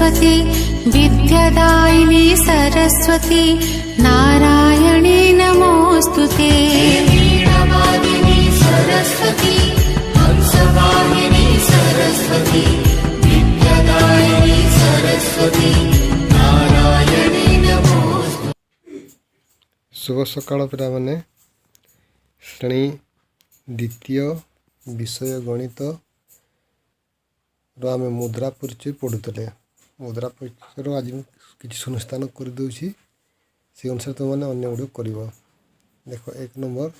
सरस्वती विद्यादायिनी सरस्वती नारायणी नमोस्तुते। वीणावादिनी सरस्वती हंसवाहिनी सरस्वती विद्यादायिनी सरस्वती नारायणी नमोस्तुते। शुभ सकाळ पिला माने। श्रेणी द्वितीय विषय गणित आम मुद्रा परिचय पढ़ुले। मुद्रा परिचय आज किसी सुनिश्चित कर दूसरी से अनुसार तुम मैंने अन्य गुड़ कर देख। 1 नंबर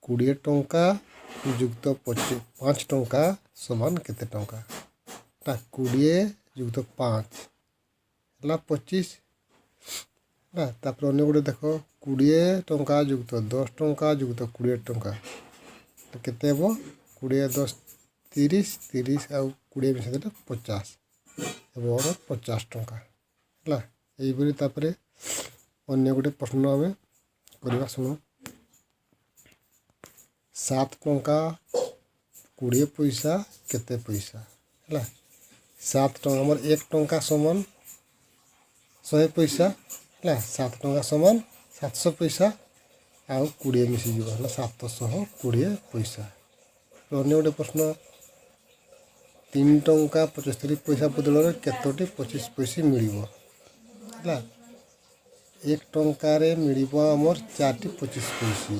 20 टंका युक्त 5 टंका समान केते टंका। 20 युक्त 5 है 25 है। तापर अन्य गुड़े देख 20 टंका युक्त 10 टंका युक्त 20 टंका तो केते हे 20 10 30 30 आउ 20 मिसाई 50 एवं 50 टंका है। यहीपरी तापर अन्य गोटे प्रश्न आम करवा शुणु। 7 टंका 20 पैसा केते पैसा है। 7 टंका आमर 1 टंका समान 100 पैसा है। 7 टंका समान 700 पैसा आउ 20 मिसी जीव है 720 पैसा। अन्य गोटे प्रश्न 3 टंका 75 पैसा बदल केतोटी 25 पैसा मिल है। 1 टंकार मिल आमर 4टी 25 पैसा।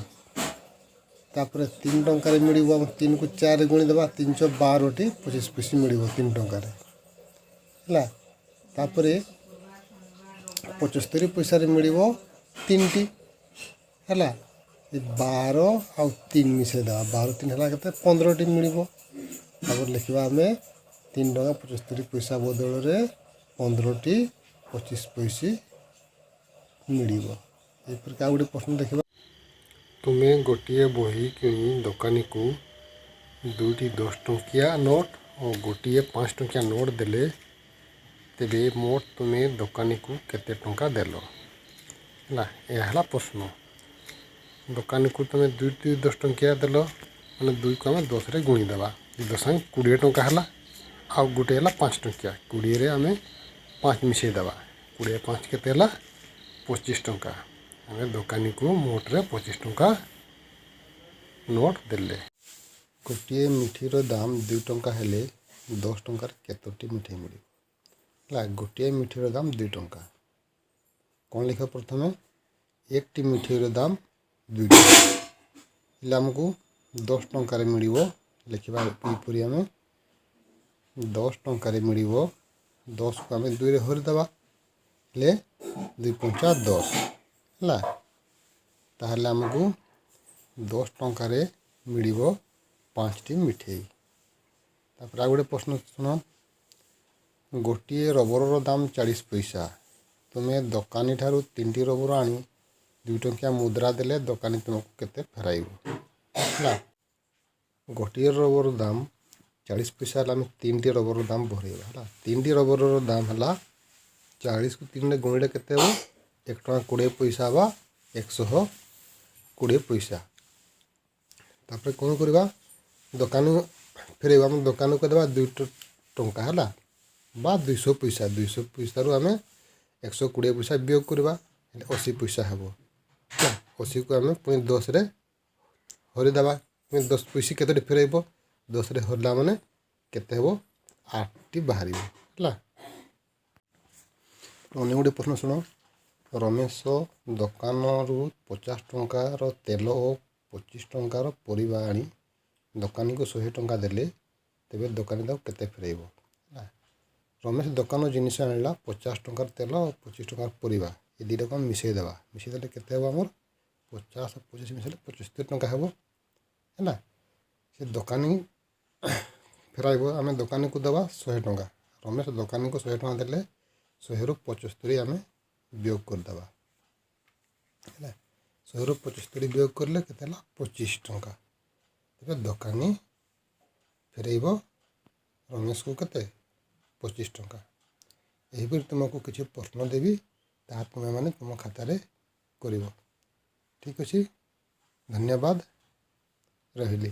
तापर 3 टंकार मिल 3 को 4 गुणीदेवा 312टी 25 पैसा मिल 3 टंकार है। तापर 75 पैसा मिल 3टी है। 12 आउ 3 मिसाई देवा 12 3 है 15टी मिल। तापर लिखा आम 3 टंका 75 पैसा बदल 15टी 25 पैसा मिल। यह गोटे प्रश्न देखा। तुम्हें गोटे बही किणी दुकानी को 2टी 10 टंकिया नोट और गोटे 5 टंकिया नोट देले तेबे मोट तुम्हें दुकानी को केते टंका देल है। यह प्रश्न। दुकानी को तुम्हें 2टी 10 टंकिया देल मैंने 2 को आम 10 रे गुणीदेवा 10 20 टंका है। आउ गोटे है 5 टंकिया 20 रे आम 5 मिसाई देवा 20 5 केते है 25 टंका। आम दुकानी को मोटे 25 टंका नोट देले। गोटे मिठीर दाम 2 टंका हेले 10 टंकार केतोटी मिठाई मिल। गोटे मिठीर दाम 2 टंका कौन लिख प्रथम 1टी मिठीर दाम 2 टंका आमको 10 टंकार मिल लिखा यहपरी आम 10 टंकार मिल 10 को आम 2 रे हरिदेवा 2 5 10 है। ताहले आमको 10 टंकार मिल 5टी मिठाई। तापर आ गोटे प्रश्न शुण। गोटे रबर दाम 40 पैसा तुम्हें दुकानी ठारू 3टी रबर आनी 2 टंकिया मुद्रा देले दुकानी तुमको केते फेराइब है। गोटे रबर दाम 40 पैसा आम 3टी रबर दाम भरेगा है। 3टी रबर दाम है 40 को 3 गुणिले केते 1 टंका 20 पैसा बा 120 पैसा। तापर कौन करवा दुकान फेर आम दुकान को देवा 2 टंका है बा 200 पैसा 200 पैसा रू आम 120 पैसा वियोग करवा 80 पैसा हे। 80 को आम पुणी 10 रे हरिदेवा 10 पैसा केतोटी फेरब 10 रे हरला माने केते हे 8टी बाहर है। अन्य गोटे प्रश्न शुण। रमेश दुकान रु 50 टंकार तेल और 25 टंकार परिवा आनी दुकानी को 100 टंका देले तेबे दुकानी ताको केते फेरइब। रमेश दुकान जिनिस आनला 50 टंकार तेल और 25 टंकार परिवा ये 2टा को मिसाई देवा मिसाई देले केते हे आमर 50 25 मिसाइले 75 टंका हे है। से दुकानी फेराइब आम दुकानी को देवा 100 टंका। रमेश दुकानी को 100 टंका देले 100 रु 75 आम वियोग करदेवा है। 100 रु 75 वियोग करले केते 25 टंका। तेरे दुकानी फेरइब रमेश को केते 25 टंका। यहीपरि तुमको किसी प्रश्न देवी ताहा तुम्हें माने तुम खातार कर। ठीक अच्छे धन्यवाद रही।